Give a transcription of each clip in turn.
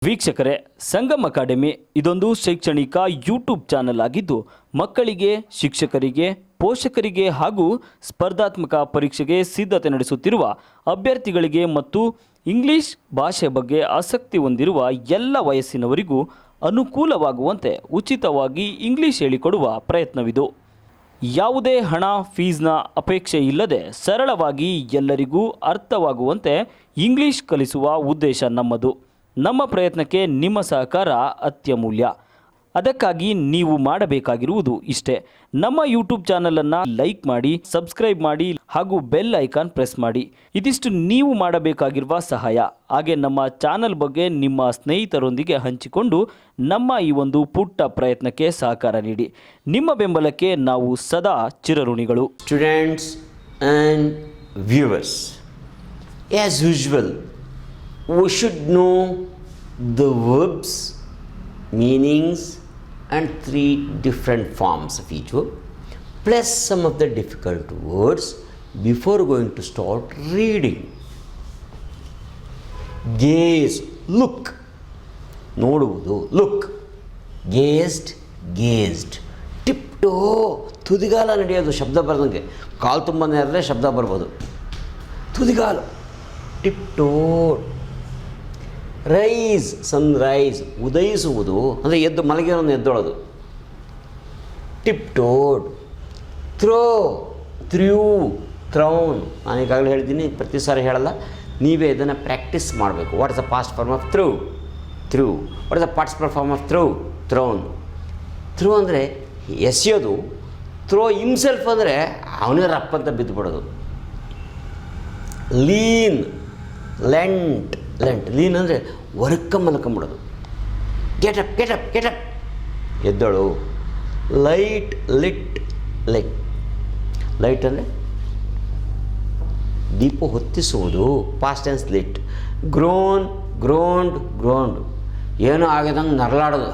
ವೀಕ್ಷಕರೇ, ಸಂಗಮ್ ಅಕಾಡೆಮಿ ಇದೊಂದು ಶೈಕ್ಷಣಿಕ ಯೂಟ್ಯೂಬ್ ಚಾನೆಲ್ ಆಗಿದ್ದು ಮಕ್ಕಳಿಗೆ, ಶಿಕ್ಷಕರಿಗೆ, ಪೋಷಕರಿಗೆ ಹಾಗೂ ಸ್ಪರ್ಧಾತ್ಮಕ ಪರೀಕ್ಷೆಗೆ ಸಿದ್ಧತೆ ನಡೆಸುತ್ತಿರುವ ಅಭ್ಯರ್ಥಿಗಳಿಗೆ ಮತ್ತು ಇಂಗ್ಲಿಷ್ ಭಾಷೆ ಬಗ್ಗೆ ಆಸಕ್ತಿ ಹೊಂದಿರುವ ಎಲ್ಲ ವಯಸ್ಸಿನವರಿಗೂ ಅನುಕೂಲವಾಗುವಂತೆ ಉಚಿತವಾಗಿ ಇಂಗ್ಲಿಷ್ ಹೇಳಿಕೊಡುವ ಪ್ರಯತ್ನವಿದು. ಯಾವುದೇ ಹಣ ಫೀಸ್ನ ಅಪೇಕ್ಷೆ ಇಲ್ಲದೆ ಸರಳವಾಗಿ ಎಲ್ಲರಿಗೂ ಅರ್ಥವಾಗುವಂತೆ ಇಂಗ್ಲಿಷ್ ಕಲಿಸುವ ಉದ್ದೇಶ ನಮ್ಮದು. ನಮ್ಮ ಪ್ರಯತ್ನಕ್ಕೆ ನಿಮ್ಮ ಸಹಕಾರ ಅತ್ಯಮೂಲ್ಯ. ಅದಕ್ಕಾಗಿ ನೀವು ಮಾಡಬೇಕಾಗಿರುವುದು ಇಷ್ಟೇ: ನಮ್ಮ ಯೂಟ್ಯೂಬ್ ಚಾನಲನ್ನು ಲೈಕ್ ಮಾಡಿ, ಸಬ್ಸ್ಕ್ರೈಬ್ ಮಾಡಿ ಹಾಗೂ ಬೆಲ್ ಐಕಾನ್ ಪ್ರೆಸ್ ಮಾಡಿ. ಇದಿಷ್ಟು ನೀವು ಮಾಡಬೇಕಾಗಿರುವ ಸಹಾಯ. ಹಾಗೆ ನಮ್ಮ ಚಾನಲ್ ಬಗ್ಗೆ ನಿಮ್ಮ ಸ್ನೇಹಿತರೊಂದಿಗೆ ಹಂಚಿಕೊಂಡು ನಮ್ಮ ಈ ಒಂದು ಪುಟ್ಟ ಪ್ರಯತ್ನಕ್ಕೆ ಸಹಕಾರ ನೀಡಿ. ನಿಮ್ಮ ಬೆಂಬಲಕ್ಕೆ ನಾವು ಸದಾ ಚಿರಋಣಿಗಳು. Students and viewers, as usual, we should know the verbs, meanings and 3 different forms of each verb, plus some of the difficult words before going to start reading. Gaze, look. ನೋಡುವುದು, look. Gazed, gazed. ಟಿಪ್ಟೋ, ತುದಿಗಾಲ ನಡೆಯೋದು, ಶಬ್ದ ಬರದಂಗೆ. ಕಾಲು ತುಂಬ ನೆರೆದ್ರೆ ಶಬ್ದ ಬರ್ಬೋದು. ತುದಿಗಾಲು, ಟಿಪ್ಟೋ. Rice, Sunrise, ಉದಯಿಸುವುದು ಅಂದರೆ ಎದ್ದು ಮಲಗಿರೋನು ಎದ್ದೊಳೋದು. ಟಿಪ್ಟೋಡ್. Throw, ಥ್ರ್ಯೂ, ಥ್ರೌನ್. ನಾನು ಈಗಾಗಲೇ ಹೇಳ್ತೀನಿ, ಪ್ರತಿ ಸಾರಿ ಹೇಳಲ್ಲ, ನೀವೇ ಇದನ್ನು ಪ್ರಾಕ್ಟೀಸ್ ಮಾಡಬೇಕು. What is the past form of throw? Threw. What is the participle form of throw? Thrown. Throw ಅಂದರೆ ಎಸೆಯೋದು. ಥ್ರೋ ಹಿಮ್ಸೆಲ್ಫ್ ಅಂದರೆ ಅವನೇ ರಪ್ಪಂತ ಬಿದ್ದುಬಿಡೋದು. Lean, leant. ಲೆಂಟ್, ಲೀನ್ ಅಂದರೆ ಮಲ್ಕೊಂಬಿಡೋದು. ಗೆಟಪ್, ಗೆಟಪ್, ಗೆಟಪ್, ಎದ್ದಳು. Light, lit, light. ಲೈಟ್ ಅಂದರೆ ದೀಪ ಹೊತ್ತಿಸುವುದು, past tense lit. Groan, groaned, groaned, ಏನೋ ಆಗ್ಯದಂಗೆ ನರಳಾಡೋದು.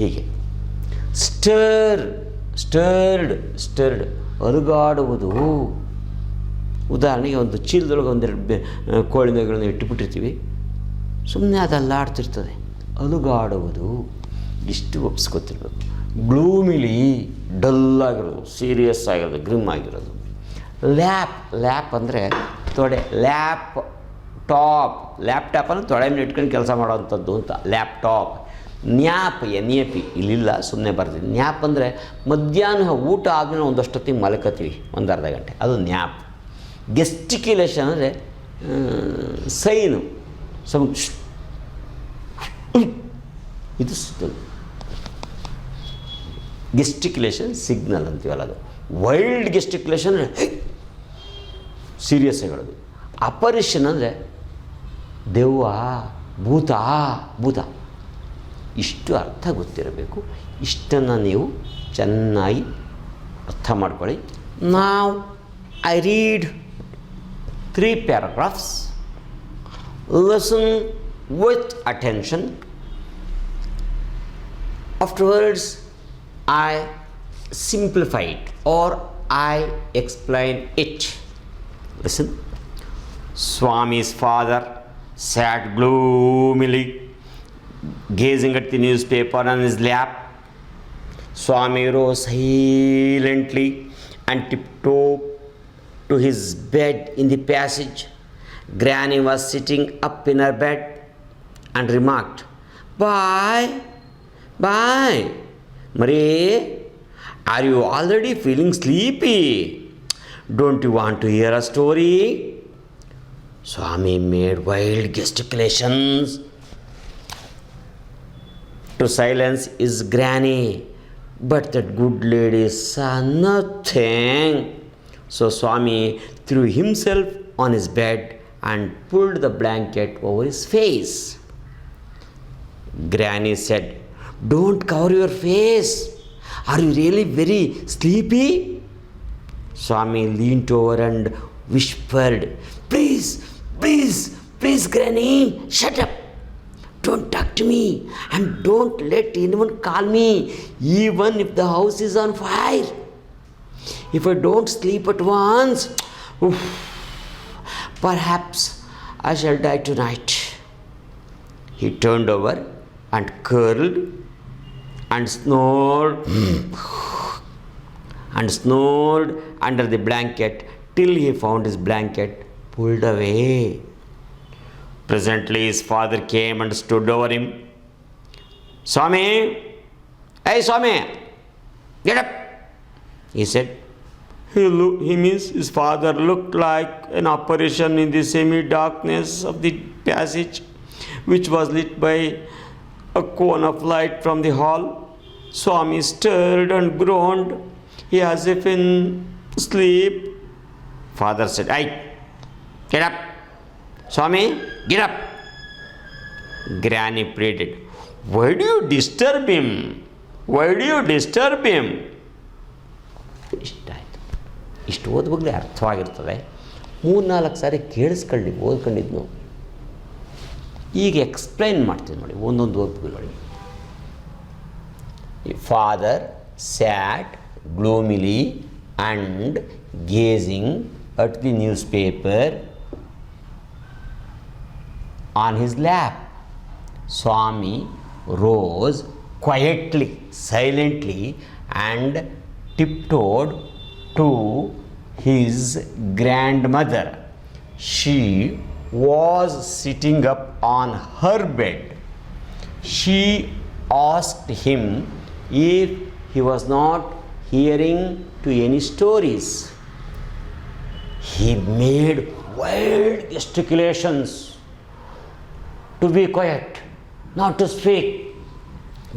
ಹೀಗೆ. ಸ್ಟರ್, ಸ್ಟರ್ಡ್, ಸ್ಟರ್ಡ್, ಅಲುಗಾಡುವುದು. ಉದಾಹರಣೆಗೆ ಒಂದು ಚೀಲದೊಳಗೆ ಒಂದೆರಡು ಕೋಳಿ ಮೇಗಳನ್ನು ಇಟ್ಟುಬಿಟ್ಟಿರ್ತೀವಿ, ಸುಮ್ಮನೆ ಅದು ಅಲ್ಲಾಡ್ತಿರ್ತದೆ. ಅಲುಗಾಡುವುದು. ಇಷ್ಟು ಒಪ್ಸ್ಕೊತಿರ್ಬೇಕು. ಗ್ಲೂಮಿಲಿ, ಡಲ್ಲಾಗಿರೋದು, ಸೀರಿಯಸ್ ಆಗಿರೋದು, ಗ್ರಿಮ್ ಆಗಿರೋದು. ಲ್ಯಾಪ್, ಲ್ಯಾಪ್ ಅಂದರೆ ತೊಡೆ. ಲ್ಯಾಪ್ ಟಾಪ್, ಲ್ಯಾಪ್ಟಾಪ್ ಅಂದರೆ ತೊಡೆ ಮೇಲೆ ಇಟ್ಕೊಂಡು ಕೆಲಸ ಮಾಡೋವಂಥದ್ದು ಅಂತ ಲ್ಯಾಪ್ಟಾಪ್. ನ್ಯಾಪ್, NAP ಇಲ್ಲಿಲ್ಲ, ಸುಮ್ಮನೆ ಬರ್ತೀವಿ. ನ್ಯಾಪ್ ಅಂದರೆ ಮಧ್ಯಾಹ್ನ ಊಟ ಆದಮೇಲೆ ಒಂದಷ್ಟೊತ್ತಿಗೆ ಮಲ್ಕೋತೀವಿ, ಒಂದು ಅರ್ಧ ಗಂಟೆ, ಅದು ನ್ಯಾಪ್. ಗೆಸ್ಟಿಕ್ಯುಲೇಷನ್ ಅಂದರೆ ಸೈನು, ಇದು ಗೆಸ್ಟಿಕ್ಯುಲೇಷನ್ ಸಿಗ್ನಲ್ ಅಂತೀವಲ್ಲ, ಅದು. ವೈಲ್ಡ್ ಗೆಸ್ಟಿಕ್ಯುಲೇಷನ್ ಅಂದರೆ ಸೀರಿಯಸ್ ಹೇಳೋದು. ಅಪರಿಷನ್ ಅಂದರೆ ದೆವ್ವ, ಭೂತ, ಭೂತ. ಇಷ್ಟು ಅರ್ಥ ಗೊತ್ತಿರಬೇಕು. ಇಷ್ಟನ್ನು ನೀವು ಚೆನ್ನಾಗಿ ಅರ್ಥ ಮಾಡ್ಕೊಳ್ಳಿ. ನಾವು I read 3 paragraphs. Listen with attention. Afterwards, I simplify it or I explain it. Listen. Swami's father sat gloomily, gazing at the newspaper on his lap. Swami rose silently and tiptoed to his bed in the passage. Granny was sitting up in her bed and remarked, "Bye, bye. Marie, are you already feeling sleepy? Don't you want to hear a story?" Swami made wild gesticulations to silence his granny, but that good lady saw nothing. So Swami threw himself on his bed and pulled the blanket over his face. Granny said, "Don't cover your face. Are you really very sleepy?" Swami leaned over and whispered, "Please, please, please, Granny, shut up. Don't talk to me and don't let anyone call me, even if the house is on fire. If I don't sleep at once, Oof, perhaps I shall die tonight. He turned over and curled and snored and snored under the blanket till he found his blanket pulled away. Presently his father came and stood over him. Swami, hey Swami, get up, he said. He means his father looked like an apparition in the semi-darkness of the passage, which was lit by a cone of light from the hall. Swami stirred and groaned, as if in sleep. Father said, "Hey, get up. Swami, get up." Granny pleaded, "Why do you disturb him? Why do you disturb him?" ಇಷ್ಟಾಯಿತು. ಇಷ್ಟು ಓದುವಾಗಲೇ ಅರ್ಥವಾಗಿರ್ತದೆ. 3-4 ಸಾರಿ ಕೇಳಿಸ್ಕೊಳ್ಳಿ ಓದ್ಕೊಂಡಿದ್ನು. ಈಗ explain ಮಾಡ್ತೀನಿ ನೋಡಿ, ಒಂದೊಂದು ಓದ್ಬೇಕು ನೋಡಿ. Father sat gloomily and gazing at the newspaper on his lap. Swami rose quietly, silently, and tiptoed to his grandmother. She was sitting up on her bed. She asked him if he was not hearing to any stories. He made wild gesticulations to be quiet, not to speak,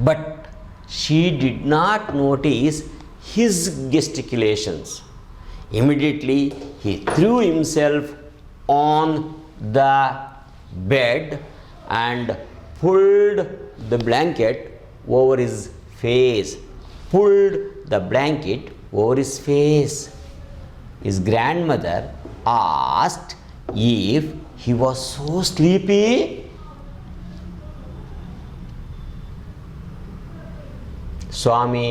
but she did not notice his gesticulations. Immediately he threw himself on the bed and pulled the blanket over his face. His grandmother asked if he was so sleepy. Swami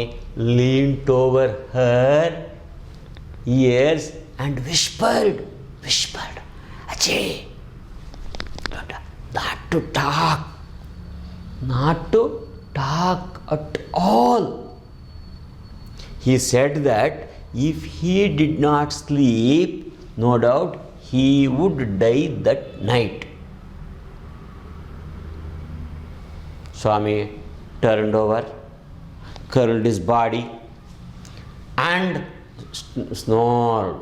leaned over her ears and whispered, "Ajay, not to talk at all." He said that if he did not sleep, no doubt he would die that night. Swami turned over, curled his body, and snored.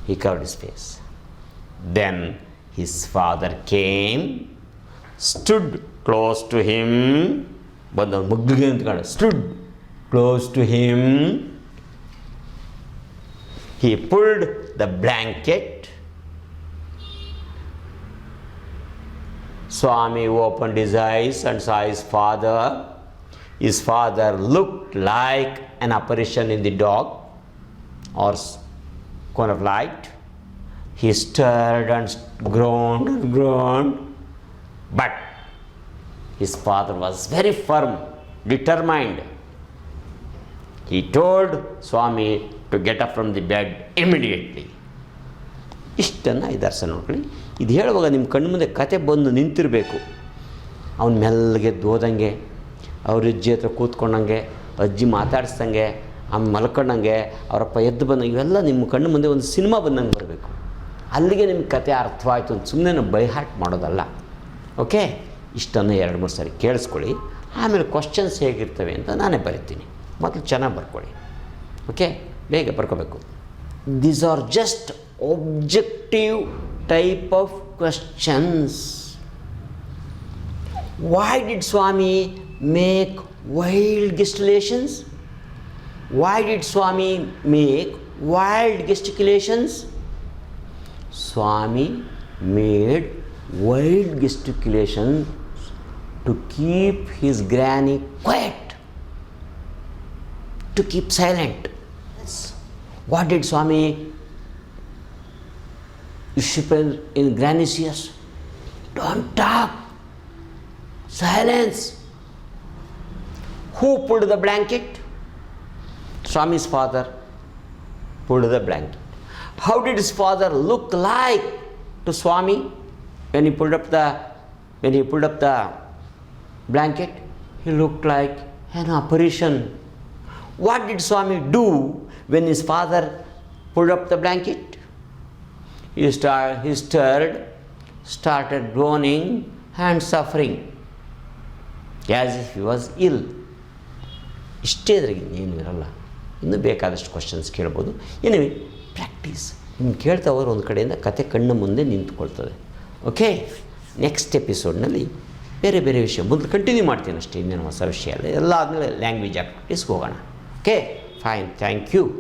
He covered his face. Then his father came, stood close to him, stood close to him. He pulled the blanket. Swami opened his eyes and saw his father. His father looked like an apparition in the dark or cone of light. He stirred and groaned, but his father was very firm, determined. He told Swami to get up from the bed immediately. ಇಷ್ಟನ್ನು 5 ವರ್ಷ ನೋಡ್ಕೊಳ್ಳಿ. ಇದು ಹೇಳುವಾಗ ನಿಮ್ಮ ಕಣ್ಣು ಮುಂದೆ ಕತೆ ಬಂದು ನಿಂತಿರಬೇಕು. ಅವನು ಮೆಲ್ಲಗೆ ಹೋದಂಗೆ, ಅವ್ರ ಅಜ್ಜಿ ಹತ್ರ ಕೂತ್ಕೊಂಡಂಗೆ, ಅಜ್ಜಿ ಮಾತಾಡಿಸ್ದಂಗೆ, ಮಲ್ಕೊಂಡಂಗೆ, ಅವರಪ್ಪ ಎದ್ದು ಬಂದಂಗೆ, ಇವೆಲ್ಲ ನಿಮ್ಮ ಕಣ್ಣು ಮುಂದೆ ಒಂದು ಸಿನಿಮಾ ಬಂದಂಗೆ ಬರಬೇಕು. ಅಲ್ಲಿಗೆ ನಿಮ್ಗೆ ಕತೆ ಅರ್ಥವಾಯಿತು ಅಂತ ಸುಮ್ಮನೆ ನಾವು ಬೈ ಹಾರ್ಟ್ ಮಾಡೋದಲ್ಲ. ಓಕೆ, ಇಷ್ಟನ್ನು 2-3 ಸಾರಿ ಕೇಳಿಸ್ಕೊಳ್ಳಿ. ಆಮೇಲೆ ಕ್ವಶನ್ಸ್ ಹೇಗಿರ್ತವೆ ಅಂತ ನಾನೇ ಬರಿತೀನಿ. ಮೊದಲು ಚೆನ್ನಾಗಿ ಬರ್ಕೊಳ್ಳಿ. ಓಕೆ, ಬೇಗ ಬರ್ಕೋಬೇಕು. These are just objective type of questions. Why did Swami make wild gesticulations? Why did Swami make wild gesticulations? Swami made wild gesticulations to keep his granny quiet, to keep silent. What did Swami whisper in granny's ears? Don't talk. Silence. Who pulled the blanket? Swami's father pulled the blanket. How did his father look like to Swami when he pulled up the blanket? He looked like an apparition. What did Swami do when his father pulled up the blanket? He stirred, started groaning and suffering as if he was ill. ಇಷ್ಟೇ ಇದ್ರಾಗ ಇನ್ನೇನು ಇರಲ್ಲ. ಇನ್ನೂ ಬೇಕಾದಷ್ಟು questions ಕೇಳ್ಬೋದು. Anyway practice ನಿಮ್ಗೆ ಕೇಳ್ತಾ ಹೋದ್ರೆ ಒಂದು ಕಡೆಯಿಂದ ಕತೆ ಕಣ್ಣ ಮುಂದೆ ನಿಂತ್ಕೊಳ್ತದೆ. ಓಕೆ, ನೆಕ್ಸ್ಟ್ ಎಪಿಸೋಡ್ನಲ್ಲಿ ಬೇರೆ ಬೇರೆ ವಿಷಯ ಮೊದಲು ಕಂಟಿನ್ಯೂ ಮಾಡ್ತೀನಿ ಅಷ್ಟೇ, ಇನ್ನೇನು ಹೊಸ ವಿಷಯ ಅಲ್ಲ. ಎಲ್ಲ ಆದಮೇಲೆ ಲ್ಯಾಂಗ್ವೇಜ್ ಆ್ಯಕ್ಟಿವಿಟೀಸ್ಗೆ ಹೋಗೋಣ. Okay fine, thank you.